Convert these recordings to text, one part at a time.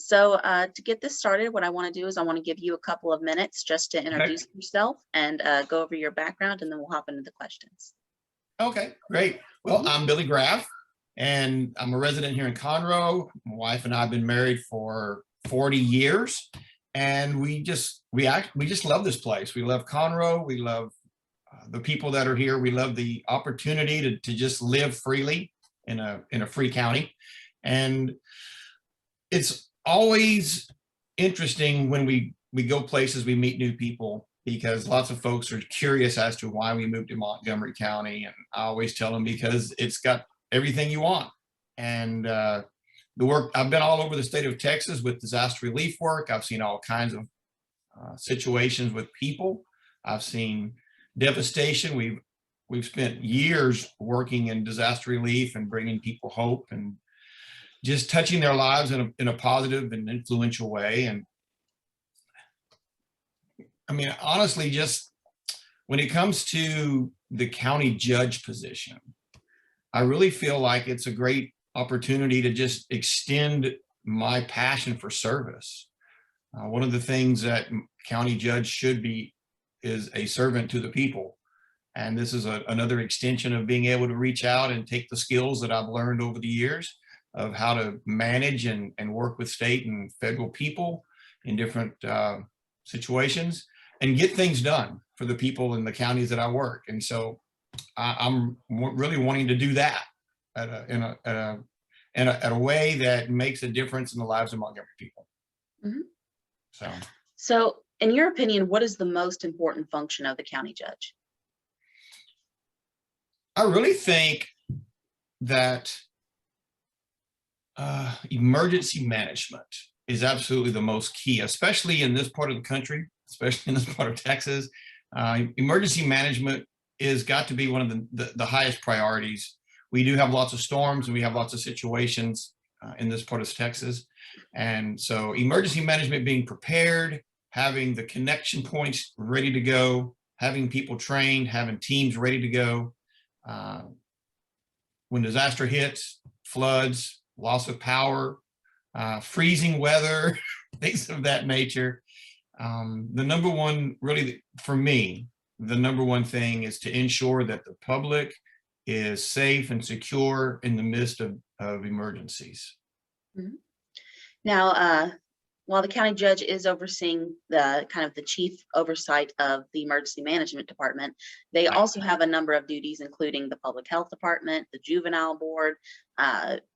To get this started, what I want to do is I want to give you a couple of minutes just to Okay. introduce yourself and go over your background, and then we'll hop into the questions. Okay, great. Well, Mhm. I'm Billy Graff, and I'm a resident here in Conroe. My wife and I have been married for 40 years, and we just love this place. We love Conroe. We love the people that are here. We love the opportunity to just live freely in a free county, and it's always interesting when we go places, we meet new people because lots of folks are curious as to why we moved to Montgomery County, and I always tell them because it's got everything you want. And the work, I've been all over the state of Texas with disaster relief work. I've seen all kinds of situations with people. I've seen devastation. We've spent years working in disaster relief and bringing people hope and just touching their lives in a positive and influential way. And I mean, honestly, just when it comes to the county judge position, I really feel like it's a great opportunity to just extend my passion for service. One of the things that county judge should be is a servant to the people. And this is another extension of being able to reach out and take the skills that I've learned over the years of how to manage and work with state and federal people in different situations and get things done for the people in the counties that I work. And so I'm really wanting to do that at a way that makes a difference in the lives of Montgomery people. Mhm. So So, in your opinion, what is the most important function of the county judge? I really think that emergency management is absolutely the most key, especially in this part of the country, especially in this part of Texas. Emergency management is got to be one of the highest priorities. We do have lots of storms and we have lots of situations in this part of Texas. And so emergency management, being prepared, having the connection points ready to go, having people trained, having teams ready to go. Uh, when disaster hits, floods, loss of power, freezing weather, things of that nature. The number one, really, for me, the number one thing is to ensure that the public is safe and secure in the midst of emergencies. Mhm. Now, while the county judge is overseeing the kind of the chief oversight of the emergency management department, they Right. also have a number of duties, including the public health department, the juvenile board,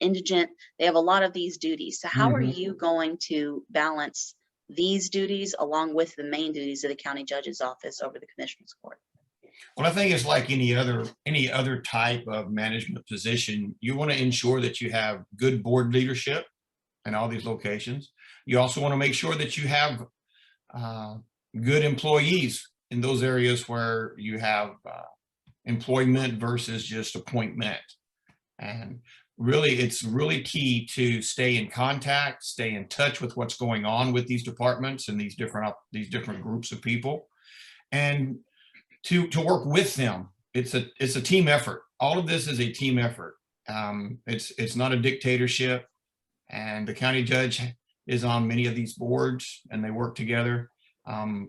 indigent. They have a lot of these duties. So, how are Mhm. you going to balance these duties along with the main duties of the county judge's office over the commissioner's court? Well, I think it's like any other type of management position. You want to ensure that you have good board leadership in all these locations. You also want to make sure that you have uh, good employees in those areas where you have employment versus just appointment. And really, it's really key to stay in contact, stay in touch with what's going on with these departments and these different groups of people, and to work with them. It's a team effort. All of this is a team effort. It's not a dictatorship, and the county judge is on many of these boards, and they work together.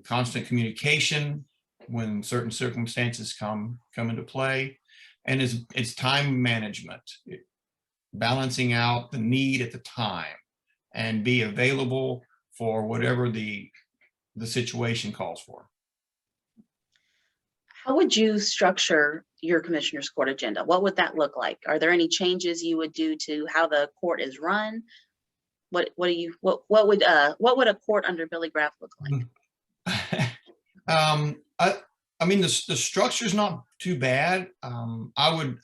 Constant communication when certain circumstances come into play, and it's time management, balancing out the need at the time, and be available for whatever the situation calls for. How would you structure your commissioner's court agenda? What would that look like? Are there any changes you would do to how the court is run? What do you what would a court under Billy Graff look like? um, I mean, the structure's not too bad. I would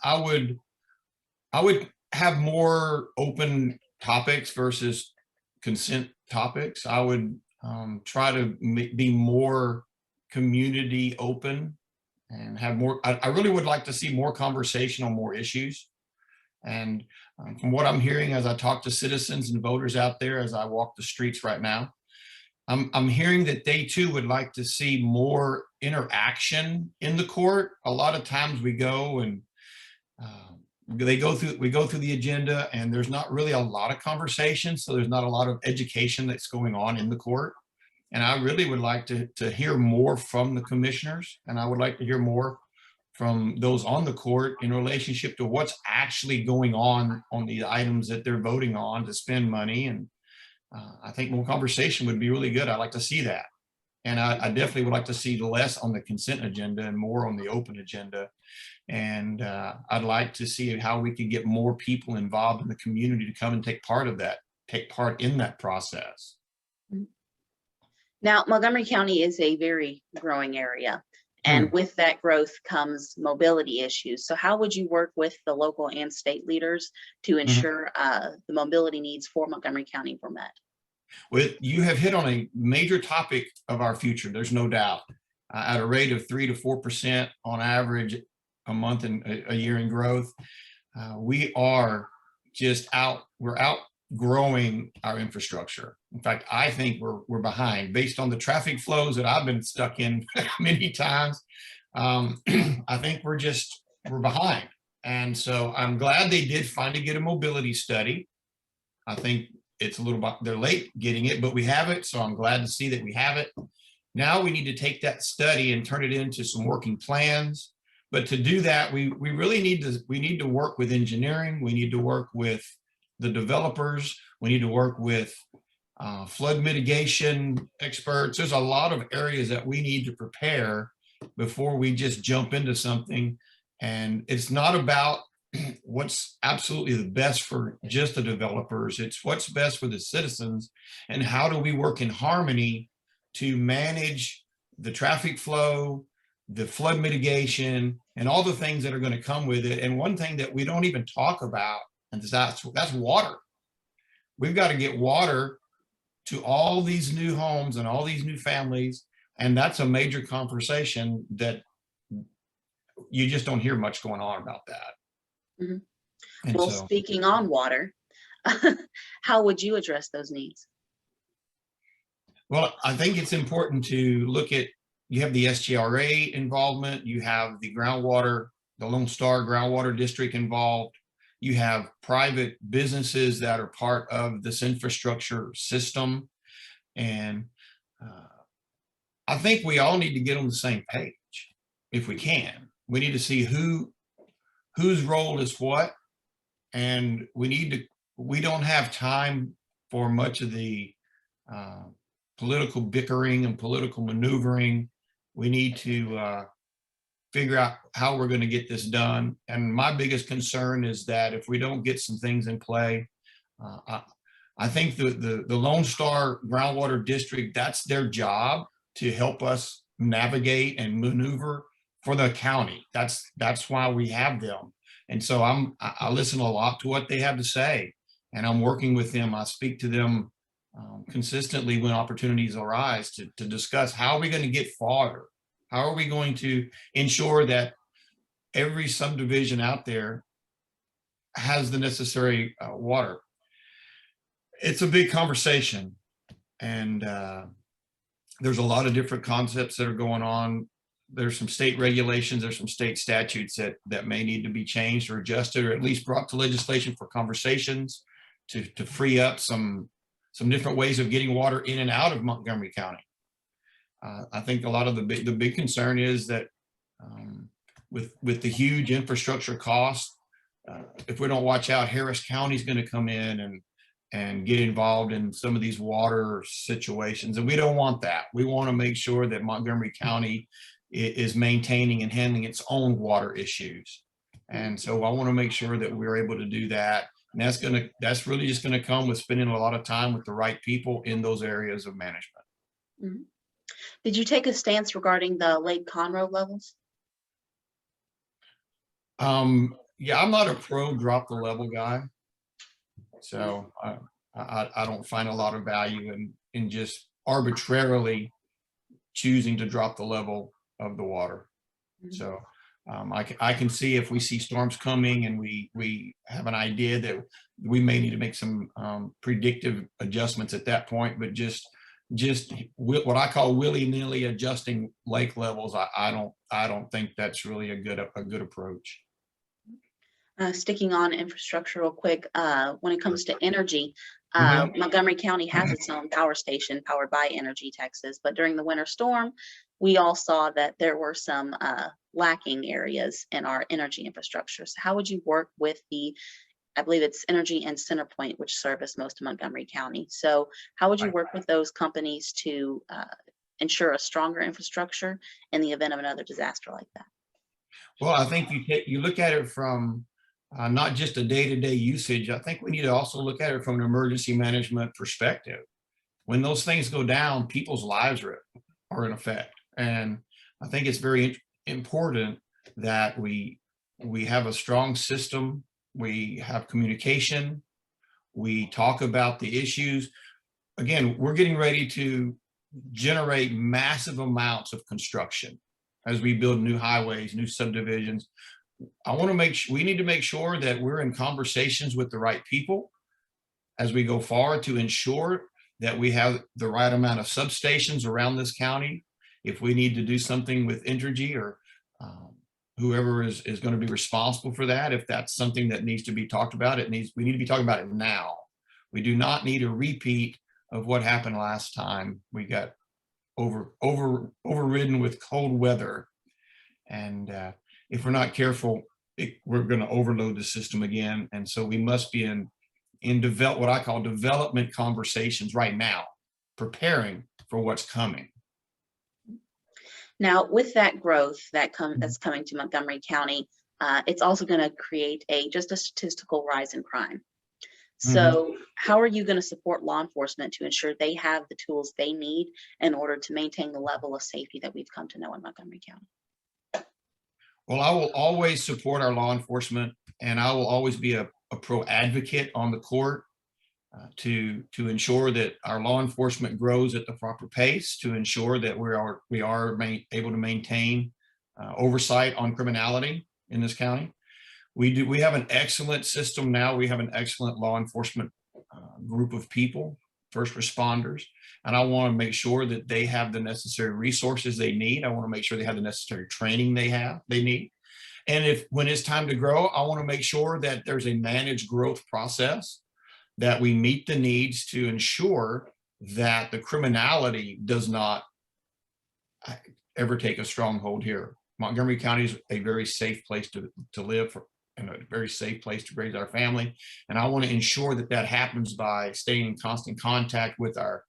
have more open topics versus consent topics. I would try to be more community open and have more. I really would like to see more conversation on more issues. And from what I'm hearing as I talk to citizens and voters out there, as I walk the streets right now, I'm hearing that they too would like to see more interaction in the court. A lot of times we go and we go through the agenda, and there's not really a lot of conversation. So there's not a lot of education that's going on in the court. And I really would like to hear more from the commissioners, and I would like to hear more from those on the court in relationship to what's actually going on the items that they're voting on to spend money. And I think more conversation would be really good. I'd like to see that. And I definitely would like to see less on the consent agenda and more on the open agenda. And I'd like to see how we could get more people involved in the community to come and take part in that process. Now, Montgomery County is a very growing area, and with that growth comes mobility issues. So how would you work with the local and state leaders to ensure the mobility needs for Montgomery County were met? You have hit on a major topic of our future, there's no doubt. At a rate of 3 to 4% on average a month and a year in growth, we're outgrowing our infrastructure. In fact, I think we're behind based on the traffic flows that I've been stuck in many times. I think we're behind. And so I'm glad they did finally get a mobility study. I think it's a little bit, they're late getting it, but we have it. So I'm glad to see that we have it. Now we need to take that study and turn it into some working plans. But to do that, we really need to work with engineering. We need to work with the developers. We need to work with flood mitigation experts. There's a lot of areas that we need to prepare before we just jump into something. And it's not about what's absolutely the best for just the developers. It's what's best for the citizens, and how do we work in harmony to manage the traffic flow, the flood mitigation, and all the things that are going to come with it. And one thing that we don't even talk about, and that's water. We've got to get water to all these new homes and all these new families. And that's a major conversation that you just don't hear much going on about that. Well, speaking on water, how would you address those needs? Well, I think it's important to look at, you have the SGRA involvement, you have the groundwater, the Lone Star Groundwater District involved, you have private businesses that are part of this infrastructure system. And I think we all need to get on the same page if we can. We need to see whose role is what, and we don't have time for much of the political bickering and political maneuvering. We need to figure out how we're going to get this done. And my biggest concern is that if we don't get some things in play, I think the Lone Star Groundwater District, that's their job to help us navigate and maneuver for the county. That's why we have them. And so I listen a lot to what they have to say, and I'm working with them. I speak to them consistently when opportunities arise to discuss how are we going to get farther? How are we going to ensure that every subdivision out there has the necessary water? It's a big conversation, and there's a lot of different concepts that are going on. There's some state regulations, there's some state statutes that may need to be changed or adjusted, or at least brought to legislation for conversations to free up some different ways of getting water in and out of Montgomery County. I think a lot of the big concern is that with the huge infrastructure costs, if we don't watch out, Harris County is going to come in and get involved in some of these water situations, and we don't want that. We want to make sure that Montgomery County is maintaining and handling its own water issues. And so I want to make sure that we're able to do that. And that's really just going to come with spending a lot of time with the right people in those areas of management. Mm-hmm. Did you take a stance regarding the Lake Conroe levels? Yeah, I'm not a pro drop the level guy. So I don't find a lot of value in just arbitrarily choosing to drop the level of the water. So I can see if we see storms coming and we have an idea that we may need to make some predictive adjustments at that point, but just what I call willy-nilly adjusting lake levels, I don't think that's really a good approach. Sticking on infrastructure real quick, when it comes to energy, Mhm. Montgomery County has its own power station powered by Energy Texas, but during the winter storm, we all saw that there were some lacking areas in our energy infrastructure. So how would you work with I believe it's Energy and CenterPoint, which service most of Montgomery County. So how would you Right. work with those companies to ensure a stronger infrastructure in the event of another disaster like that? Well, I think you look at it from not just a day-to-day usage. I think we need to also look at it from an emergency management perspective. When those things go down, people's lives are in effect. And I think it's very important that we have a strong system, we have communication, we talk about the issues. Again, we're getting ready to generate massive amounts of construction as we build new highways, new subdivisions. I want to we need to make sure that we're in conversations with the right people as we go forward to ensure that we have the right amount of substations around this county. If we need to do something with Entergy or whoever is going to be responsible for that, if that's something that needs to be talked about, we need to be talking about it now. We do not need a repeat of what happened last time. We got overridden with cold weather, and if we're not careful, we're going to overload the system again. And so we must be in what I call development conversations right now, preparing for what's coming. Now, with that growth Mhm. that's coming to Montgomery County, it's also going to create just a statistical rise in crime. Mhm. So, how are you going to support law enforcement to ensure they have the tools they need in order to maintain the level of safety that we've come to know in Montgomery County? Well, I will always support our law enforcement, and I will always be a pro advocate on the court to ensure that our law enforcement grows at the proper pace, to ensure that able to maintain oversight on criminality in this county. We have an excellent system now. We have an excellent law enforcement group of people, first responders, and I want to make sure that they have the necessary resources they need. I want to make sure they have the necessary training they need. And if when it's time to grow, I want to make sure that there's a managed growth process, that we meet the needs to ensure that the criminality does not ever take a stronghold here. Montgomery County is a very safe place to live and a very safe place to raise our family. And I want to ensure that that happens by staying in constant contact with our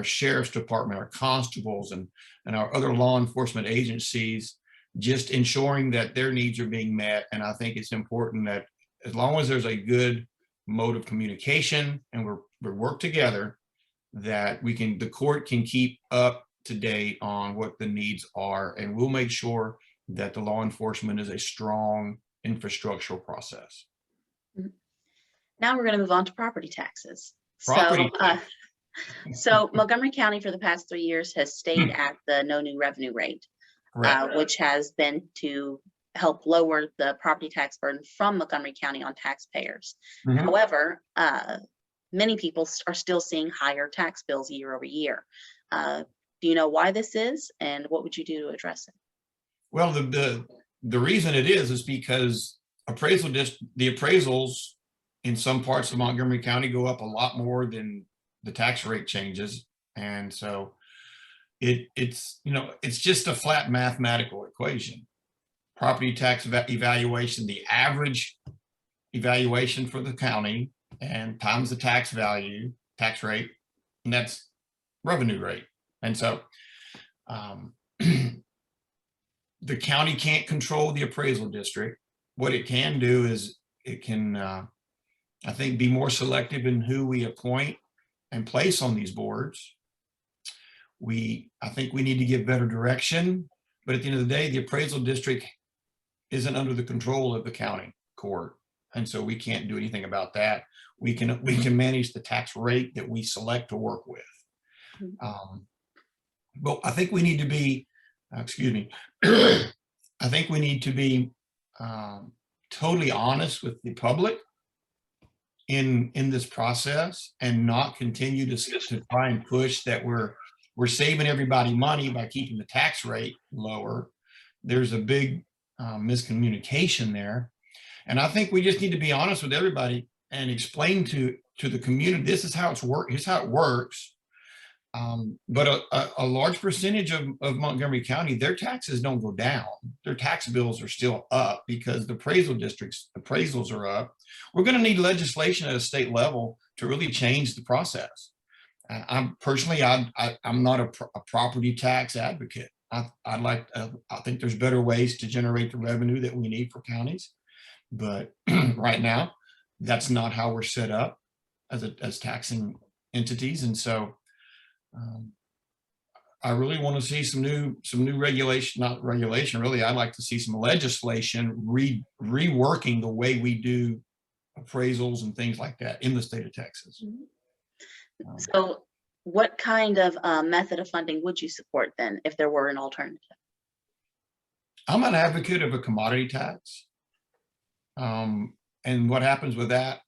sheriff's department, our constables, and our other law enforcement agencies, just ensuring that their needs are being met. And I think it's important that as long as there's a good mode of communication and we work together, that the court can keep up to date on what the needs are, and we'll make sure that the law enforcement is a strong infrastructural process. Mhm. Now we're going to move on to property taxes. Property tax. So Montgomery County for the past 3 years has stayed at the no new revenue rate, Correct. which has been to help lower the property tax burden from Montgomery County on taxpayers. Mhm. However, many people are still seeing higher tax bills year over year. Do you know why this is, and what would you do to address it? Well, the reason it is because the appraisals in some parts of Montgomery County go up a lot more than the tax rate changes, and so it's just a flat mathematical equation. Property tax evaluation, the average evaluation for the county, and times the tax rate, and that's revenue rate. And so um, the county can't control the appraisal district. What it can do is it can, I think, be more selective in who we appoint and place on these boards. I think we need to give better direction, but at the end of the day, the appraisal district isn't under the control of the county court. And so we can't do anything about that. We can manage the tax rate that we select to work with. Mhm. But I think we need to be, excuse me, I think we need to be totally honest with the public in this process, and not continue to try and push that we're saving everybody money by keeping the tax rate lower. There's a big miscommunication there. And I think we just need to be honest with everybody and explain to the community, this is how here's how it works. But a large percentage of Montgomery County, their taxes don't go down. Their tax bills are still up because the appraisal districts appraisals are up. We're going to need legislation at a state level to really change the process. I'm personally, I'm not a property tax advocate. I think there's better ways to generate the revenue that we need for counties. But right now, that's not how we're set up as taxing entities. And so I really want to see some new regulation, not regulation, really. I'd like to see some legislation reworking the way we do appraisals and things like that in the state of Texas. So what kind of method of funding would you support then if there were an alternative? I'm an advocate of a commodity tax. And what happens with that,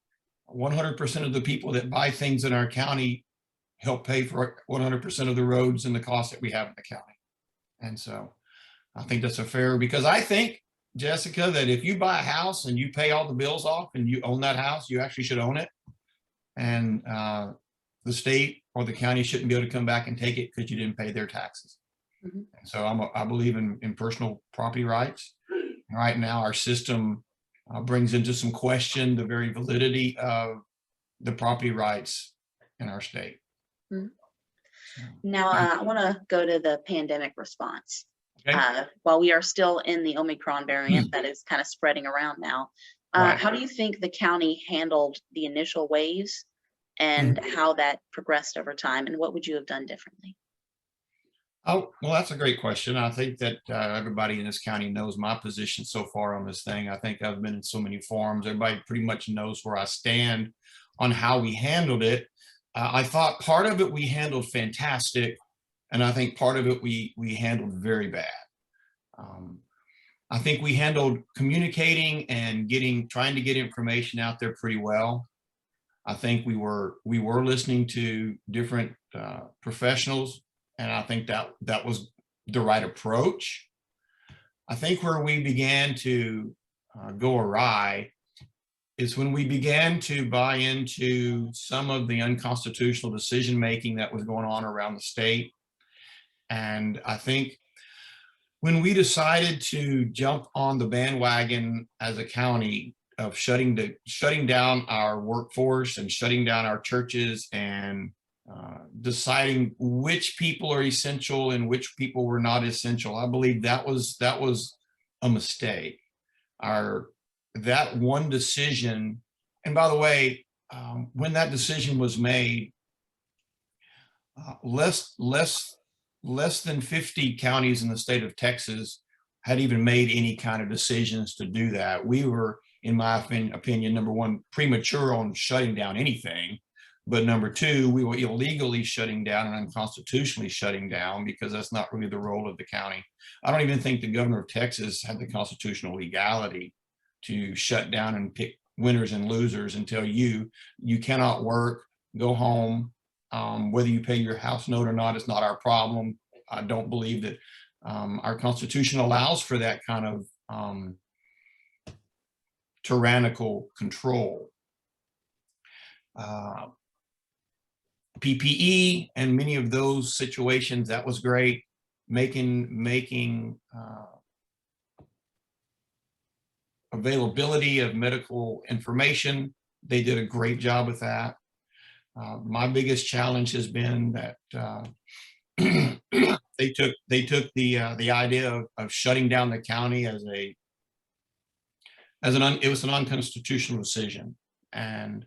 100% of the people that buy things in our county help pay for 100% of the roads and the costs that we have in the county. And so I think that's a fair, because I think, Jessica, that if you buy a house and you pay all the bills off and you own that house, you actually should own it. And the state or the county shouldn't be able to come back and take it because you didn't pay their taxes. Mm-hmm. So I believe in personal property rights. And right now, our system brings into some question the very validity of the property rights in our state. Mm-hmm. Now, I want to go to the pandemic response. Okay. While we are still in the Omicron variant that is kind of spreading around now, right. How do you think the county handled the initial waves and how that progressed over time, and what would you have done differently? Oh, well, that's a great question. I think that everybody in this county knows my position so far on this thing. I think I've been in so many forums. Everybody pretty much knows where I stand on how we handled it. I thought part of it we handled fantastic, and I think part of it we handled very bad. I think we handled communicating and trying to get information out there pretty well. I think we were listening to different professionals, and I think that was the right approach. I think where we began to go awry is when we began to buy into some of the unconstitutional decision-making that was going on around the state. And I think when we decided to jump on the bandwagon as a county of shutting down our workforce and shutting down our churches and deciding which people are essential and which people were not essential, I believe that was a mistake. That one decision, and by the way, when that decision was made, less than 50 counties in the state of Texas had even made any kind of decisions to do that. We were, in my opinion, number one, premature on shutting down anything. But number two, we were illegally shutting down and unconstitutionally shutting down, because that's not really the role of the county. I don't even think the governor of Texas had the constitutional legality to shut down and pick winners and losers and tell you cannot work, go home. Whether you pay your house note or not, it's not our problem. I don't believe that our Constitution allows for that kind of tyrannical control. PPE and many of those situations, that was great. Making availability of medical information, they did a great job with that. My biggest challenge has been that they took the idea of shutting down the county it was an unconstitutional decision, and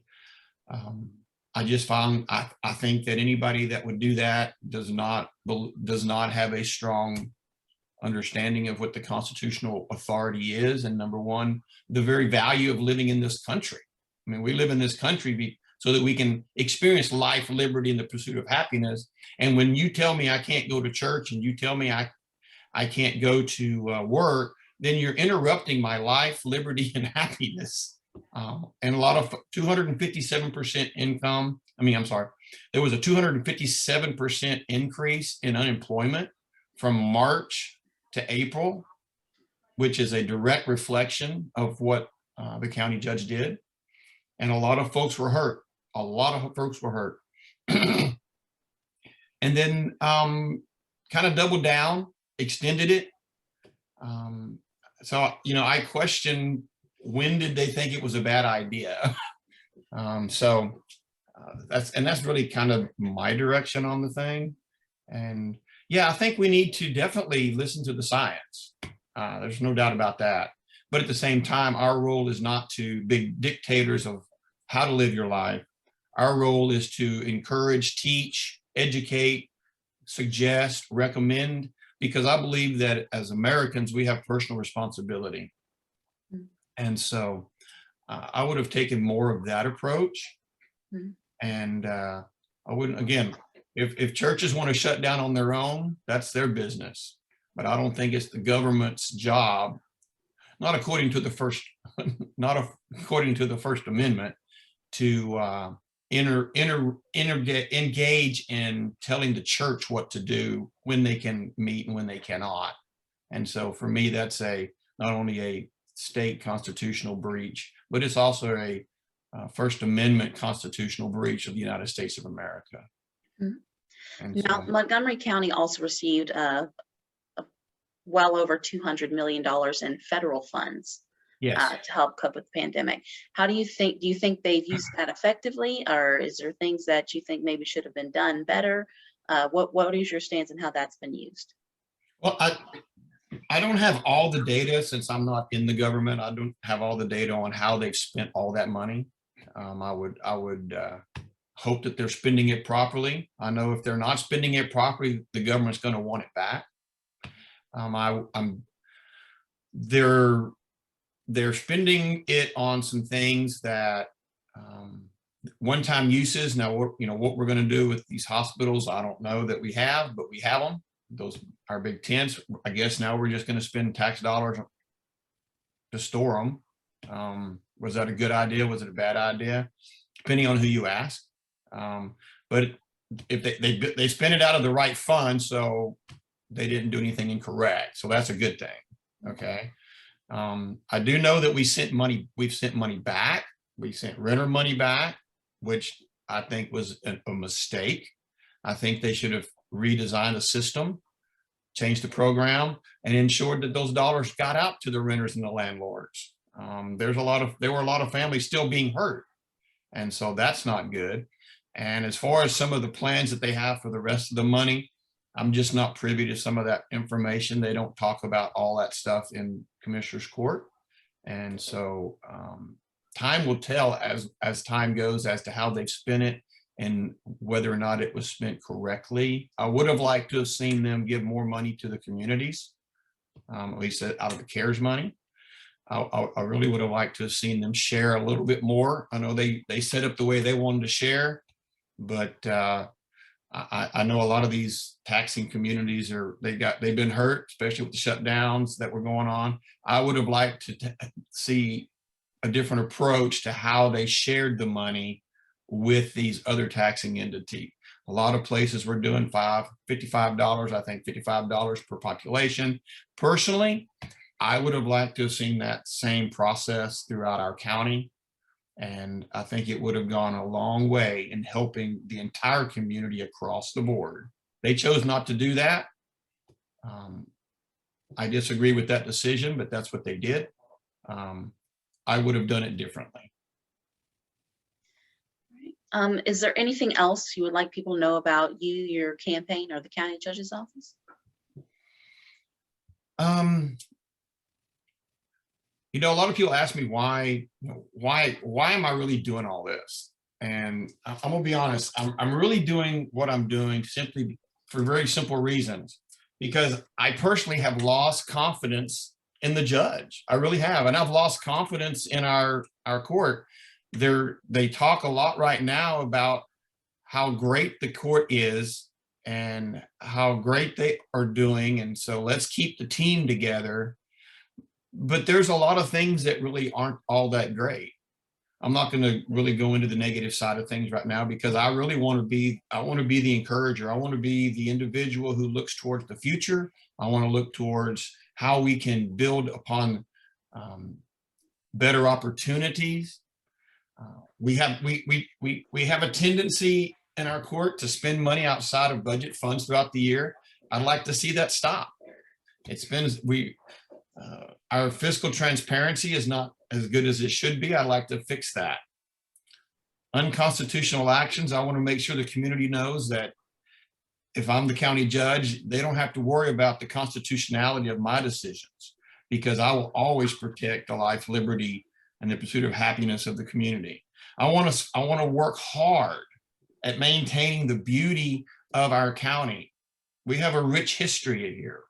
I just found I think that anybody that would do that does not have a strong understanding of what the constitutional authority is, and number one, the very value of living in this country. I mean, we live in this country so that we can experience life, liberty, and the pursuit of happiness. And when you tell me I can't go to church and you tell me I can't go to work, then you're interrupting my life, liberty, and happiness. And a lot of 257% income. There was a 257% increase in unemployment from March to April, which is a direct reflection of what the county judge did. And a lot of folks were hurt. A lot of folks were hurt. And then kind of doubled down, extended it. So, I question, when did they think it was a bad idea? That's really kind of my direction on the thing. And yeah, I think we need to definitely listen to the science. There's no doubt about that. But at the same time, our role is not to be dictators of how to live your life. Our role is to encourage, teach, educate, suggest, recommend, because I believe that as Americans, we have personal responsibility. Mm. And so I would have taken more of that approach. Mm. And I wouldn't, again, if churches want to shut down on their own, that's their business. But I don't think it's the government's job, not according to the First Amendment, to engage in telling the church what to do, when they can meet and when they cannot. And so for me, that's not only a state constitutional breach, but it's also a First Amendment constitutional breach of the United States of America. Mhm. And Now, so, Montgomery County also received well over $200 million in federal funds yes. to help cope with the pandemic. Do you think they've used that effectively, or is there things that you think maybe should have been done better? What is your stance on how that's been used? Well, I don't have all the data, since I'm not in the government. I don't have all the data on how they've spent all that money. I would hope that they're spending it properly. I know if they're not spending it properly, the government's going to want it back. They're spending it on some things that one-time uses. Now, what we're going to do with these hospitals, I don't know that we have, but we have them. Those are big tents. I guess now we're just going to spend tax dollars to store them. Was that a good idea? Was it a bad idea? Depending on who you ask. But if they spend it out of the right fund, so they didn't do anything incorrect. So that's a good thing. Okay. I do know that we've sent money back. We sent renter money back, which I think was a mistake. I think they should have redesigned the system, changed the program, and ensured that those dollars got out to the renters and the landlords. There were a lot of families still being hurt. And so that's not good. And as far as some of the plans that they have for the rest of the money, I'm just not privy to some of that information. They don't talk about all that stuff in Commissioner's Court. And so time will tell as time goes as to how they've spent it and whether or not it was spent correctly. I would have liked to have seen them give more money to the communities, at least out of the CARES money. I really would have liked to have seen them share a little bit more. I know they set up the way they wanted to share, but I know a lot of these taxing communities they've been hurt, especially with the shutdowns that were going on. I would have liked to see a different approach to how they shared the money with these other taxing entities. A lot of places were doing $55, I think $55 per population. Personally, I would have liked to have seen that same process throughout our county. And I think it would have gone a long way in helping the entire community across the board. They chose not to do that. I disagree with that decision, but that's what they did. I would have done it differently. Is there anything else you would like people to know about you, your campaign, or the county judge's office? A lot of people ask me why am I really doing all this? And I'm gonna be honest, I'm really doing what I'm doing simply for very simple reasons, because I personally have lost confidence in the judge. I really have, and I've lost confidence in our court. They talk a lot right now about how great the court is and how great they are doing, and so let's keep the team together. But there's a lot of things that really aren't all that great. I'm not going to really go into the negative side of things right now, because I really want to be the encourager. I want to be the individual who looks towards the future. I want to look towards how we can build upon better opportunities. We have a tendency in our court to spend money outside of budget funds throughout the year. I'd like to see that stop. It's been, our fiscal transparency is not as good as it should be. I'd like to fix that. Unconstitutional actions, I want to make sure the community knows that if I'm the county judge, they don't have to worry about the constitutionality of my decisions, because I will always protect the life, liberty, and the pursuit of happiness of the community. I want to work hard at maintaining the beauty of our county. We have a rich history here.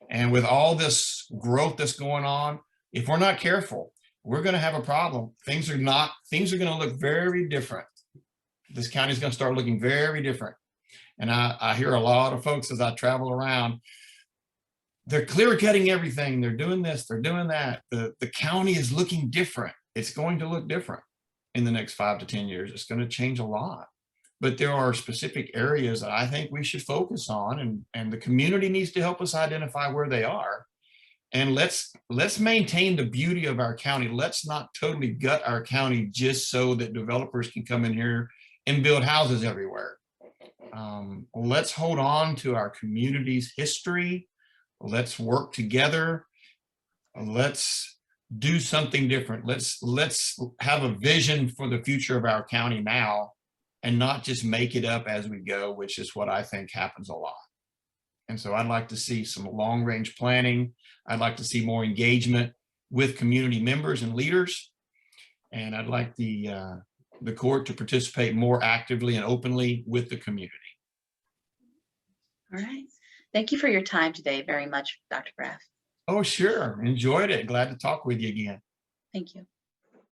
And with all this growth that's going on, if we're not careful, we're going to have a problem. Things are going to look very different. This county is going to start looking very different. And I hear a lot of folks as I travel around, they're clear cutting everything. They're doing this, they're doing that. The county is looking different. It's going to look different in the next 5 to 10 years. It's going to change a lot. But there are specific areas that I think we should focus on, and the community needs to help us identify where they are. And let's maintain the beauty of our county. Let's not totally gut our county just so that developers can come in here and build houses everywhere. Let's hold on to our community's history. Let's work together. Let's do something different. Let's have a vision for the future of our county now, and not just make it up as we go, which is what I think happens a lot. And so I'd like to see some long-range planning. I'd like to see more engagement with community members and leaders. And I'd like the court to participate more actively and openly with the community. All right. Thank you for your time today very much, Dr. Graff. Oh, sure. Enjoyed it. Glad to talk with you again. Thank you.